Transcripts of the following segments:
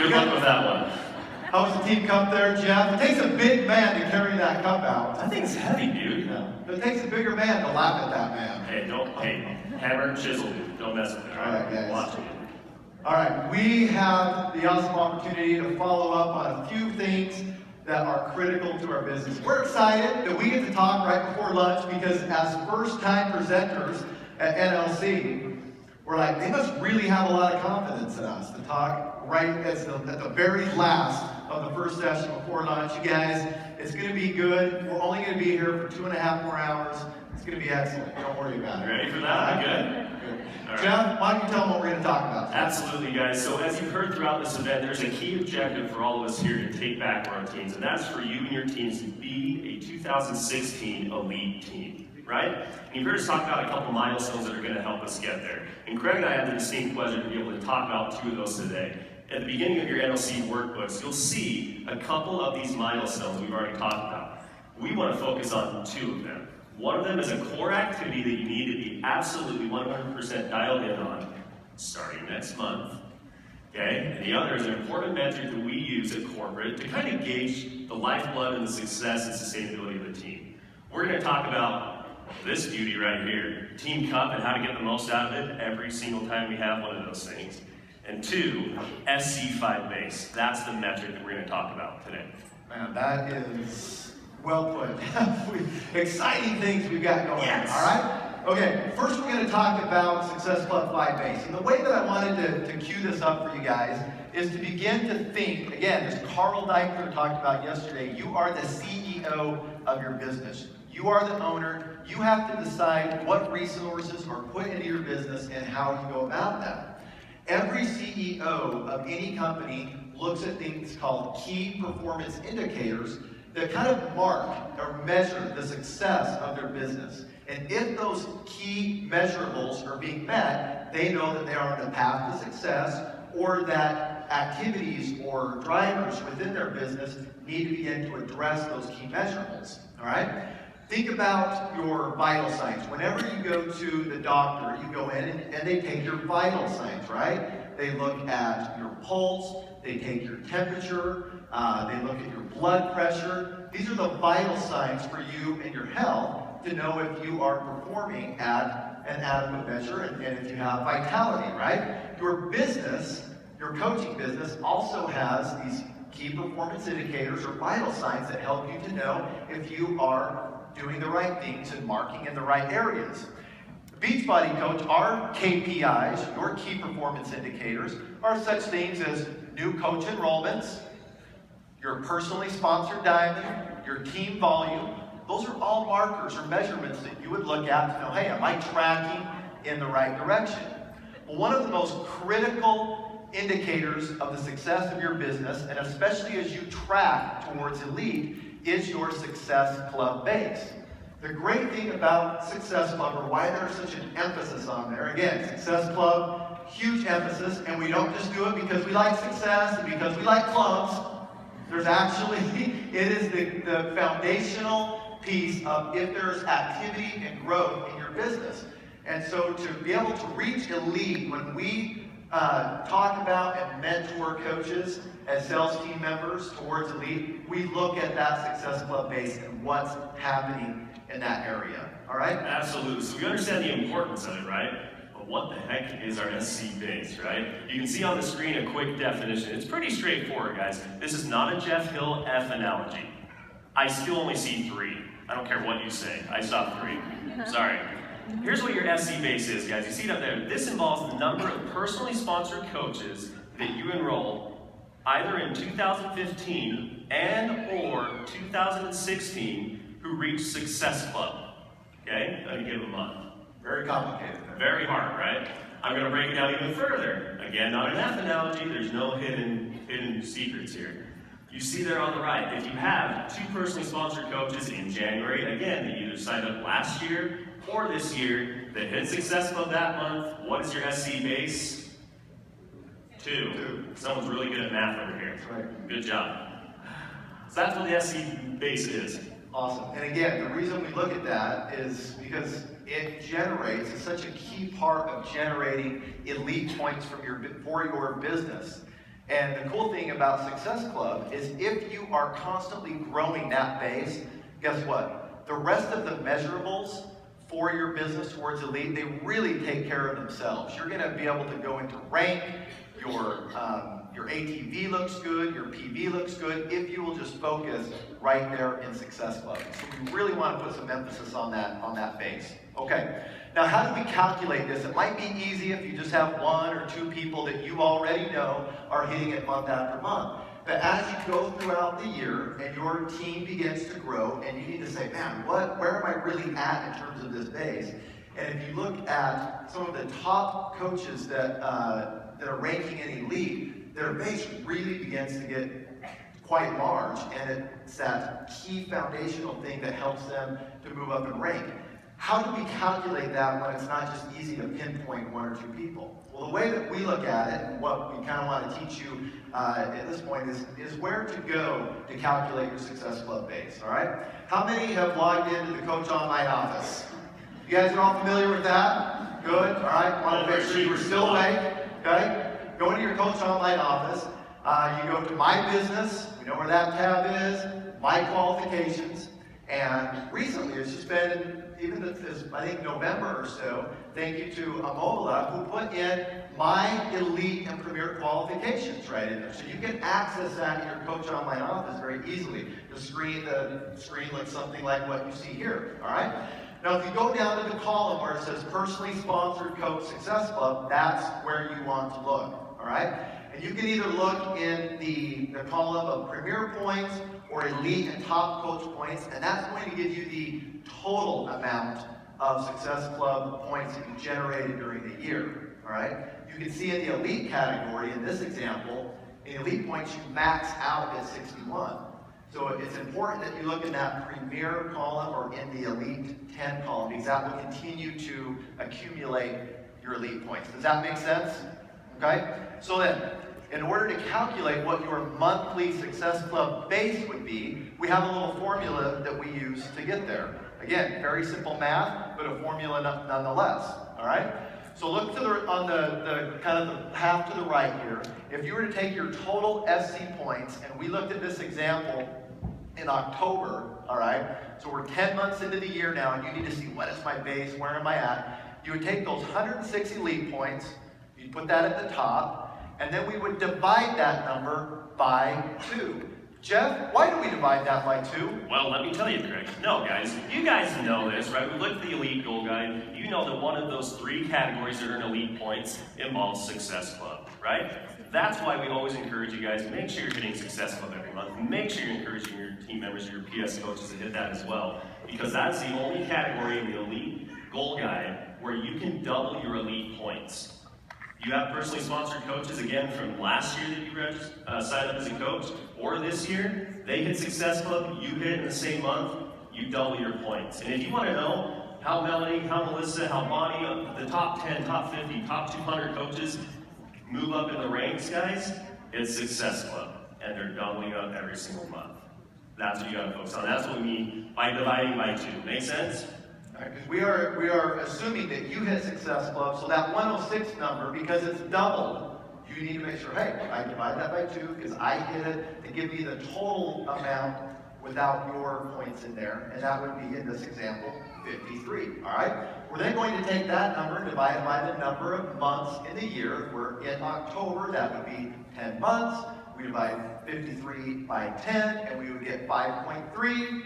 Good luck with that one. How's the team cup there, Jeff? It takes a big man to carry that cup out. That thing's heavy, dude. Yeah. It takes a bigger man to laugh at that man. Hey, hammer and chisel, dude. Don't mess with it. All right, guys. Watch it. All right, we have the awesome opportunity to follow up on a few things that are critical to our business. We're excited that we get to talk right before lunch because as first-time presenters at NLC, we're like, they must really have a lot of confidence in us to talk right at the very last of the first session before lunch. You guys, it's going to be good. We're only going to be here for 2.5 more hours. It's going to be excellent. Don't worry about it. Ready for that? Good? All right. Jeff, why don't you tell them what we're going to talk about today? Absolutely, guys. So as you've heard throughout this event, there's a key objective for all of us here to take back our teams, and that's for you and your teams to be a 2016 elite team, right? And you've heard us talk about a couple milestones that are going to help us get there. And Craig and I have the distinct pleasure to be able to talk about 2 of those today. At the beginning of your NLC workbooks, you'll see a couple of these milestones we've already talked about. We want to focus on 2 of them. One of them is a core activity that you need to be absolutely 100% dialed in on starting next month. Okay? And the other is an important metric that we use at corporate to kind of gauge the lifeblood and the success and sustainability of the team. We're going to talk about this beauty right here, Team Cup, and how to get the most out of it every single time we have one of those things. And 2, SC5 base. That's the metric that we're going to talk about today. Man, that is well put. Exciting things we've got going on, all right? Okay, first we're going to talk about Success Club 5 base. And the way that I wanted to cue this up for you guys is to begin to think, again, as Carl Deichler talked about yesterday, you are the CEO of your business. You are the owner. You have to decide what resources are put into your business and how you go about that. Every CEO of any company looks at things called key performance indicators that kind of mark or measure the success of their business. And if those key measurables are being met, they know that they are on the path to success, or that activities or drivers within their business need to begin to address those key measurables. All right? Think about your vital signs. Whenever you go to the doctor, you go in and they take your vital signs, right? They look at your pulse, they take your temperature, they look at your blood pressure. These are the vital signs for you and your health to know if you are performing at an adequate measure and if you have vitality, right? Your business, your coaching business, also has these key performance indicators or vital signs that help you to know if you are doing the right things and marking in the right areas. The Beachbody coach, our KPIs, your key performance indicators, are such things as new coach enrollments, your personally sponsored diamond, your team volume. Those are all markers or measurements that you would look at to know, hey, am I tracking in the right direction? Well, one of the most critical indicators of the success of your business, and especially as you track towards elite, is your Success Club base. The great thing about Success Club, or why there's such an emphasis on there, again, Success Club, huge emphasis, and we don't just do it because we like success and because we like clubs. There's actually, it is the foundational piece of if there's activity and growth in your business. And so to be able to reach elite, when we talk about and mentor coaches as sales team members towards elite, we look at that Success Club base and what's happening in that area. All right? Absolutely. So we understand the importance of it, right? But what the heck is our SC base, right? You can see on the screen a quick definition. It's pretty straightforward, guys. This is not a Jeff Hill F analogy. I still only see 3. I don't care what you say. I saw 3. Sorry. Here's what your SC base is, guys. You see it up there. This involves the number of personally sponsored coaches that you enroll either in 2015 and or 2016 who reach Success Club. Okay? Let me give them a month. Very complicated. Very hard, right? I'm going to break it down even further. Again, not an F analogy. There's no hidden secrets here. You see there on the right, if you have 2 personally sponsored coaches in January, again, that either signed up last year or this year, that hit Success Club that month, what is your SC base? 2. Someone's really good at math over here. That's right. Good job. So that's what the SC base is. Awesome. And again, the reason we look at that is because it generates, it's such a key part of generating elite points for your business. And the cool thing about Success Club is if you are constantly growing that base, guess what? The rest of the measurables for your business towards elite, they really take care of themselves. You're going to be able to go into rank, your ATV looks good, your PV looks good, if you will just focus right there in Success Club. So we really want to put some emphasis on that base. Okay, now how do we calculate this? It might be easy if you just have 1 or 2 people that you already know are hitting it month after month. But as you go throughout the year and your team begins to grow and you need to say, man, where am I really at in terms of this base? And if you look at some of the top coaches that are ranking in elite, their base really begins to get quite large, and it's that key foundational thing that helps them to move up in rank. How do we calculate that when it's not just easy to pinpoint 1 or 2 people? Well, the way that we look at it, and what we kind of want to teach you at this point is where to go to calculate your Success Club base, all right? How many have logged into the Coach Online office? You guys are all familiar with that? Good, all right? Want to make sure you were still awake, okay? Go into your Coach Online office. You go to My Business. We know where that tab is. My Qualifications. And recently, it's just been, even this, I think, November or so, thank you to Amola, who put in My Elite and Premier Qualifications right in there. So you can access that in your Coach Online office very easily. The screen looks something like what you see here, all right? Now, if you go down to the column where it says Personally Sponsored Coach Success Club, that's where you want to look, all right? And you can either look in the column of Premier Points or Elite and Top Coach Points, and that's going to give you the total amount of Success Club points that you generated during the year, all right? You can see in the Elite category, in this example, in Elite points, you max out at 61. So it's important that you look in that Premier column or in the Elite 10 column, because that will continue to accumulate your Elite points. Does that make sense? Okay? So then, in order to calculate what your monthly Success Club base would be, we have a little formula that we use to get there. Again, very simple math, but a formula nonetheless. All right? So look to on the kind of the half to the right here. If you were to take your total SC points, and we looked at this example in October, all right? So we're 10 months into the year now, and you need to see what is my base, where am I at? You would take those 106 elite points, you'd put that at the top, and then we would divide that number by 2. Jeff, why do we divide that by 2? Well, let me tell you, Craig. No, guys, you guys know this, right? We looked at the Elite Goal Guide. You know that one of those 3 categories that earn elite points involves Success Club, right? That's why we always encourage you guys to make sure you're hitting Success Club every month. Make sure you're encouraging your team members, your PS coaches to hit that as well, because that's the only category in the Elite Goal Guide where you can double your elite points. You have personally sponsored coaches, again, from last year that you signed up as a coach, or this year, they hit Success Club, you hit it in the same month, you double your points. And if you want to know how Melanie, how Melissa, how Bonnie, the top 10, top 50, top 200 coaches move up in the ranks, guys, it's Success Club, and they're doubling up every single month. That's what you got to focus on. That's what we mean by dividing by 2. Make sense? Right, we are assuming that you hit Success Club, so that 106 number, because it's doubled, you need to make sure, hey, I divide that by 2 because I hit it to give me the total amount without your points in there, and that would be, in this example, 53, all right? We're then going to take that number and divide it by the number of months in the year. We're in October, that would be 10 months. We divide 53 by 10, and we would get 5.3.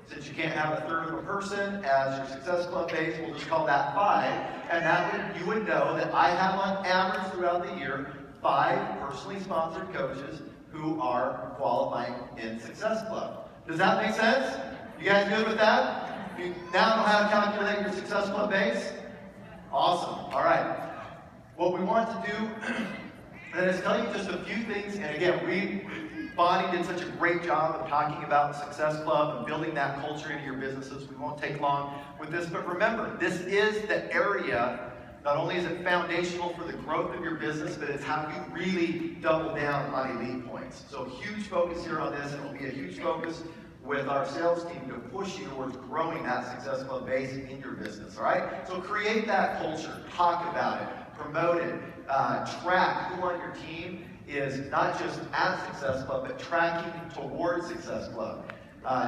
Since you can't have a third of a person as your Success Club base, we'll just call that 5. And you would know that I have on average throughout the year 5 personally sponsored coaches who are qualifying in Success Club. Does that make sense? You guys good with that? You now know how to calculate your Success Club base? Awesome. All right. What we want to do is tell you just a few things. And again, Bonnie did such a great job of talking about the Success Club and building that culture into your businesses. We won't take long with this, but remember, this is the area, not only is it foundational for the growth of your business, but it's how you really double down on elite points. So huge focus here on this, and it will be a huge focus with our sales team to push you towards growing that Success Club base in your business, all right? So create that culture, talk about it, promote it, track who on your team is not just at Success Club, but tracking towards Success Club.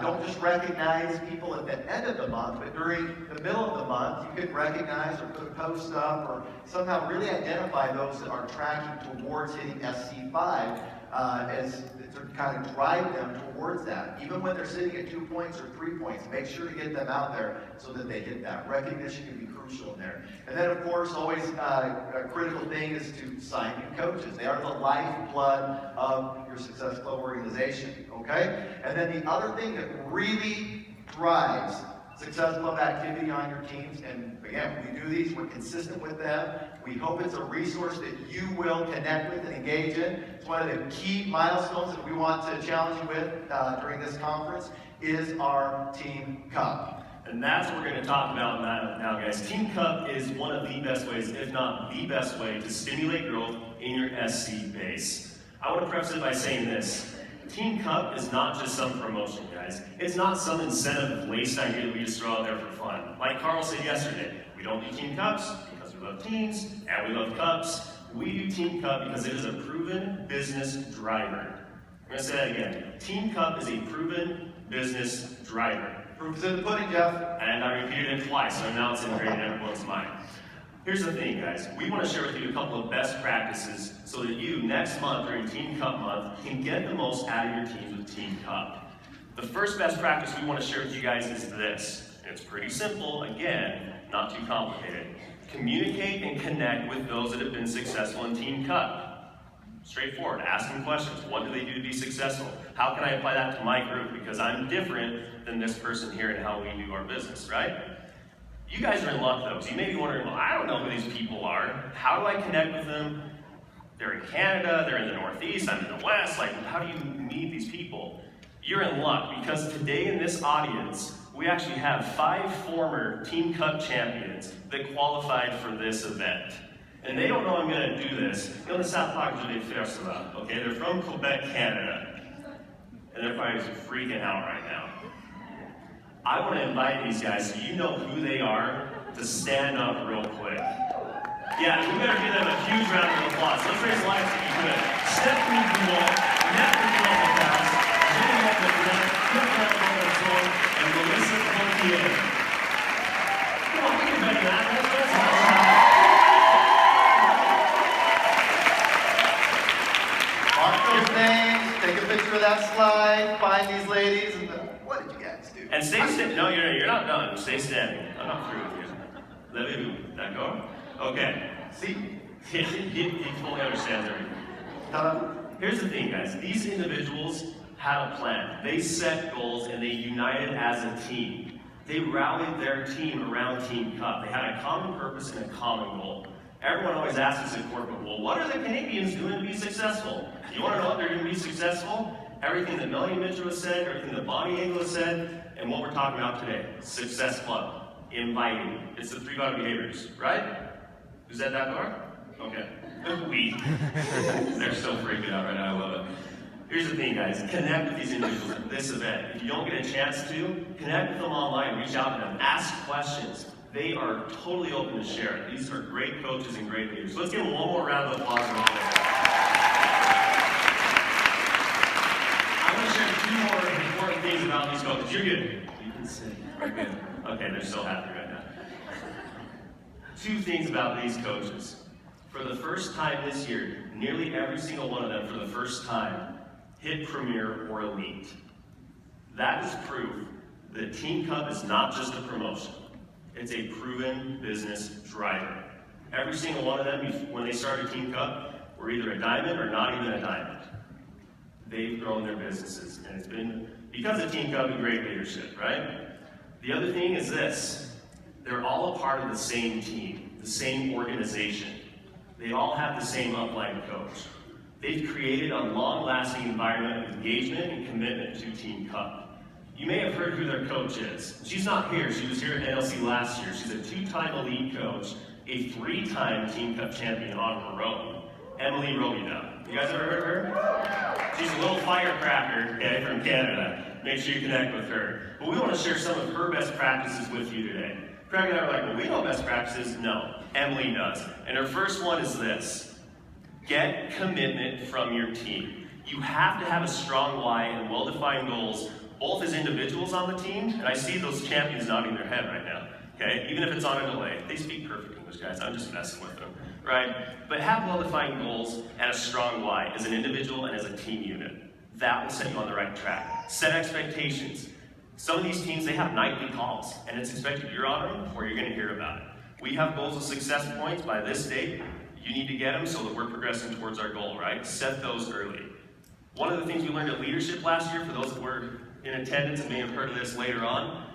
Don't just recognize people at the end of the month, but during the middle of the month, you can recognize or put a post up or somehow really identify those that are tracking towards hitting SC5 as to kind of drive them towards that. Even when they're sitting at 2 points or 3 points, make sure to get them out there so that they hit that. Recognition can be crucial in there. And then, of course, always a critical thing is to sign new coaches. They are the lifeblood of your Success Club organization, okay? And then the other thing that really drives Success Club activity on your teams, and again, we do these, we're consistent with them. We hope it's a resource that you will connect with and engage in. It's one of the key milestones that we want to challenge you with during this conference is our Team Cup. And that's what we're going to talk about now, guys. Team Cup is one of the best ways, if not the best way, to stimulate growth in your SC base. I want to preface it by saying this. Team Cup is not just some promotion, guys. It's not some incentive laced idea that we just throw out there for fun. Like Carl said yesterday, we don't do Team Cups because we love teams and we love cups. We do Team Cup because it is a proven business driver. I'm going to say that again. Team Cup is a proven business driver. Proof's in the pudding, Jeff. And I repeated it twice, so now it's integrated in everyone's mind. Here's the thing, guys. We want to share with you a couple of best practices so that you, next month during Team Cup month, can get the most out of your teams with Team Cup. The first best practice we want to share with you guys is this. It's pretty simple, again, not too complicated. Communicate and connect with those that have been successful in Team Cup. Straightforward, ask them questions. What do they do to be successful? How can I apply that to my group? Because I'm different than this person here in how we do our business, right? You guys are in luck though, so you may be wondering, well, I don't know who these people are. How do I connect with them? They're in Canada, they're in the Northeast, I'm in the West. Like, how do you meet these people? You're in luck because today in this audience, we actually have 5 former Team Cup champions that qualified for this event. And they don't know I'm going to do this. Ils ne savent pas que je vais faire cela. Okay, they're from Quebec, Canada. And they're probably just freaking out right now. I want to invite these guys, so you know who they are, to stand up real quick. Yeah, we better give them a huge round of applause. Let's raise lights if you could. Stephanie Boulot, Mathewson and Craig Colyar, and Melissa Coulter. Come on, we can better that. Mark those names, take a picture of that slide, find these ladies, and what did you guys do? And stay standing. No, you're not done. Stay standing. I'm not through with you. Levez-vous. D'accord? Okay. See? He fully understands everything. Here's the thing, guys. These individuals had a plan. They set goals and they united as a team. They rallied their team around Team Cup. They had a common purpose and a common goal. Everyone always asks us in corporate, well, what are the Canadians doing to be successful? You want to know what they're doing to be successful? Everything that Melanie Mitchell has said, everything that Bonnie Engel has said, and what we're talking about today. Success Club. Inviting. It's the 3 vital behaviors, right? Who said that part? Okay. We. They're so freaking out right now. I love it. Here's the thing, guys. Connect with these individuals at this event. If you don't get a chance to, connect with them online. Reach out to them. Ask questions. They are totally open to share it. These are great coaches and great leaders. So let's give them one more round of applause. I'm going to share 2 more important things about these coaches. You're good. You can sit. We're good. Okay, they're so happy right now. 2 things about these coaches. For the first time this year, nearly every single one of them, for the first time, hit Premier or Elite. That is proof that Team Cup is not just a promotion. It's a proven business driver. Every single one of them, when they started Team Cup, were either a diamond or not even a diamond. They've grown their businesses, and it's been, because of Team Cup, and great leadership, right? The other thing is this. They're all a part of the same team, the same organization. They all have the same upline coach. They've created a long-lasting environment of engagement and commitment to Team Cup. You may have heard who their coach is. She's not here. She was here at NLC last year. She's a 2-time elite coach, a 3-time Team Cup champion on her own, Emily Robida. You guys ever heard of her? She's a little firecracker, okay, from Canada. Make sure you connect with her. But we want to share some of her best practices with you today. Craig and I were like, well, we know best practices. No, Emily does. And her first one is this. Get commitment from your team. You have to have a strong why and well-defined goals, both as individuals on the team, and I see those champions nodding their head right now, okay? Even if it's on a delay. They speak perfect English, guys. I'm just messing with them, right? But have well-defined goals and a strong why as an individual and as a team unit. That will set you on the right track. Set expectations. Some of these teams, they have nightly calls, and it's expected you're on them or you're going to hear about it. We have goals of success points by this date. You need to get them so that we're progressing towards our goal, right? Set those early. One of the things we learned at leadership last year, for those that were in attendance and may have heard of this later on,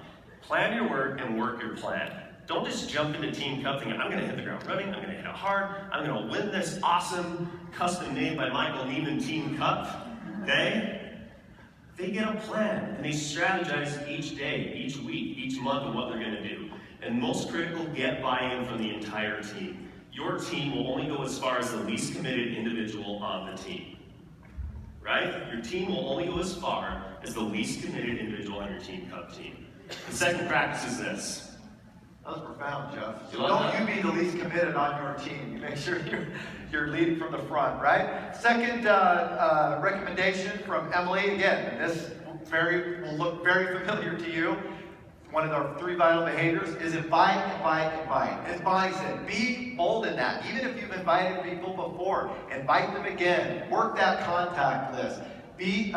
plan your work and work your plan. Don't just jump into Team Cup thinking, I'm going to hit the ground running, I'm going to hit it hard, I'm going to win this awesome, custom made by Michael Neiman Team Cup, okay? They get a plan, and they strategize each day, each week, each month of what they're going to do. And most critical, get buy-in from the entire team. Your team will only go as far as the least committed individual on the team. Right? Your team will only go as far as the least committed individual on your Team Cup team. The second practice is this. That was profound, Jeff. So don't you be the least committed on your team. You make sure you're leading from the front, right? Second recommendation from Emily. Again, this will look very familiar to you. One of our 3 vital behaviors is invite. Embodies it. Be bold in that. Even if you've invited people before, invite them again. Work that contact list. Be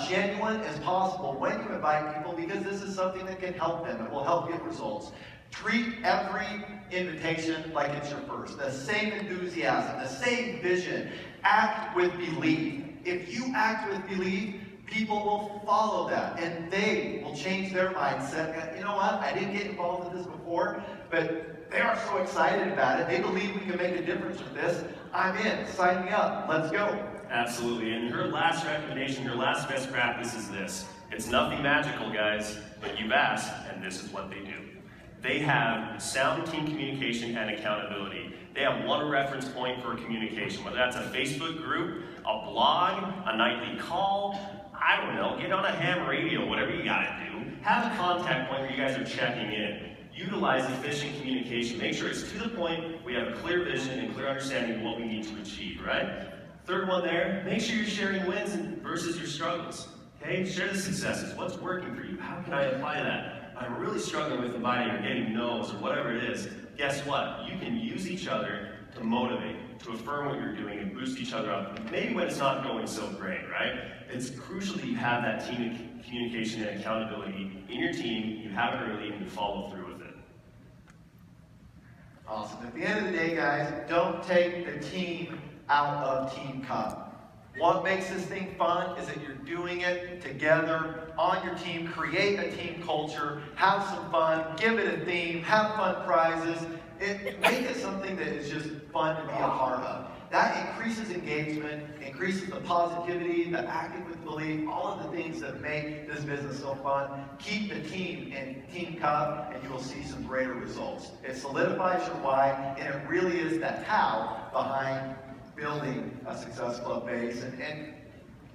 genuine as possible when you invite people, because this is something that can help them. It will help get results. Treat every invitation like it's your first. The same enthusiasm, the same vision. Act with belief. If you act with belief, people will follow that, and they will change their mindset. You know what? I didn't get involved with this before, but they are so excited about it. They believe we can make a difference with this. I'm in. Sign me up. Let's go. Absolutely. And her last recommendation, her last best practice is this. It's nothing magical, guys, but you've asked, and this is what they do. They have sound team communication and accountability. They have one reference point for communication, whether that's a Facebook group, a blog, a nightly call, I don't know, get on a ham radio, whatever you gotta do. Have a contact point where you guys are checking in. Utilize efficient communication. Make sure it's to the point, we have a clear vision and clear understanding of what we need to achieve, right? Third one there, make sure you're sharing wins versus your struggles. Okay, share the successes. What's working for you? How can I apply that? I'm really struggling with inviting or getting no's or whatever it is. Guess what? You can use each other to motivate, to affirm what you're doing and boost each other up. Maybe when it's not going so great, right? It's crucial that you have that team communication and accountability in your team, you have it early, and you follow through with it. Awesome. At the end of the day, guys, don't take the team out of Team Cup. What makes this thing fun is that you're doing it together on your team. Create a team culture, have some fun, give it a theme, have fun prizes. Make it something that is just fun to be a part of. That increases engagement, increases the positivity, the acting with belief, all of the things that make this business so fun. Keep the team in Team Cup, and you will see some greater results. It solidifies your why, and it really is that how behind building a Success Club base and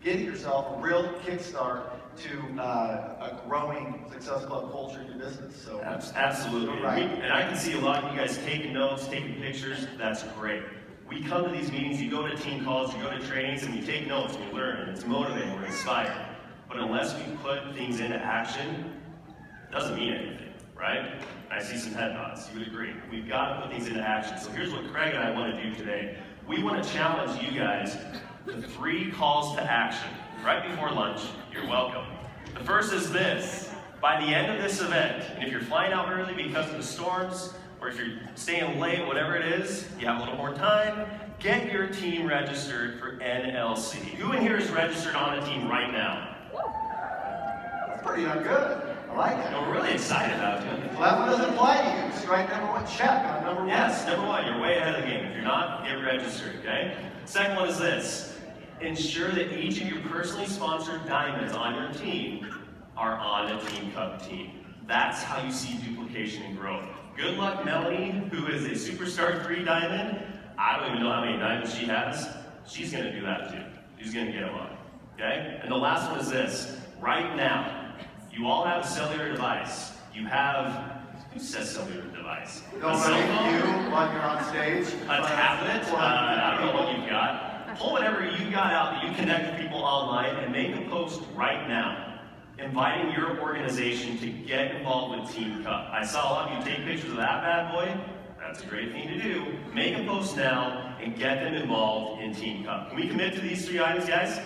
getting yourself a real kickstart to a growing Success Club culture in your business. So absolutely, right. And I can see a lot of you guys taking notes, taking pictures. That's great. We come to these meetings, you go to team calls, you go to trainings, and you take notes, and you learn, and it's motivating, we're inspired. But unless we put things into action, it doesn't mean anything, right? I see some head nods. You would agree. We've got to put things into action. So here's what Craig and I want to do today. We want to challenge you guys to 3 calls to action. Right before lunch, you're welcome. The first is this. By the end of this event, and if you're flying out early because of the storms, or if you're staying late, whatever it is, you have a little more time, get your team registered for NLC. Who in here is registered on a team right now? That's pretty darn good. I like it. No, we're really excited about it. Well, that one doesn't apply to you. Strike number 1, check on number 1. Yes, number 1, you're way ahead of the game. If you're not, get registered, okay? Second one is this. Ensure that each of your personally sponsored diamonds on your team are on a Team Cup team. That's how you see duplication and growth. Good luck, Melanie, who is a Superstar 3 diamond. I don't even know how many diamonds she has. She's going to do that too. She's going to get them on, okay? And the last one is this. Right now, you all have a cellular device. You have, who says cellular device? Don't A cell make phone? you while you're on stage. A tablet? I don't know what you've got. Pull whatever you got out that you connect with people online and make a post right now, inviting your organization to get involved with Team Cup. I saw a lot of you take pictures of that bad boy. That's a great thing to do. Make a post now and get them involved in Team Cup. Can we commit to these 3 items, guys?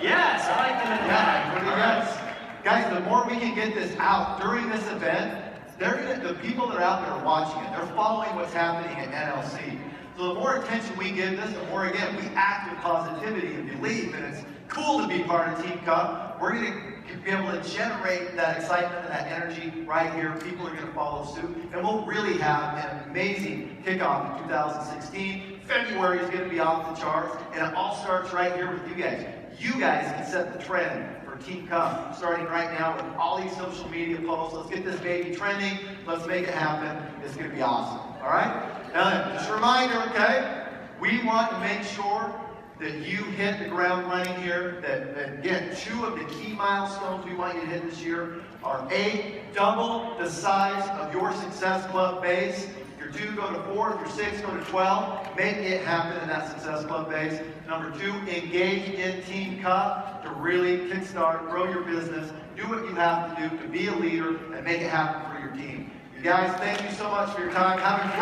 Yes, I like them. Yeah, what do you guys? Guys, the more we can get this out during this event, the people that are out there are watching it. They're following what's happening at NLC. So the more attention we give this, the more, again, we act with positivity and belief, and it's cool to be part of Team Cup. We're going to be able to generate that excitement and that energy right here. People are going to follow suit, and we'll really have an amazing kickoff in 2016. February is going to be off the charts, and it all starts right here with you guys. You guys can set the trend for Team Cup, starting right now with all these social media posts. Let's get this baby trending. Let's make it happen. It's going to be awesome. All right? Now, just a reminder, okay? We want to make sure that you hit the ground running here. That again, 2 of the key milestones we want you to hit this year are A, double the size of your Success Club base. If you're 2, go to 4. If you're 6, go to 12. Make it happen in that Success Club base. Number 2, engage in Team Cup to really kickstart, grow your business, do what you have to do to be a leader and make it happen for your team. You guys, thank you so much for your time. Have a great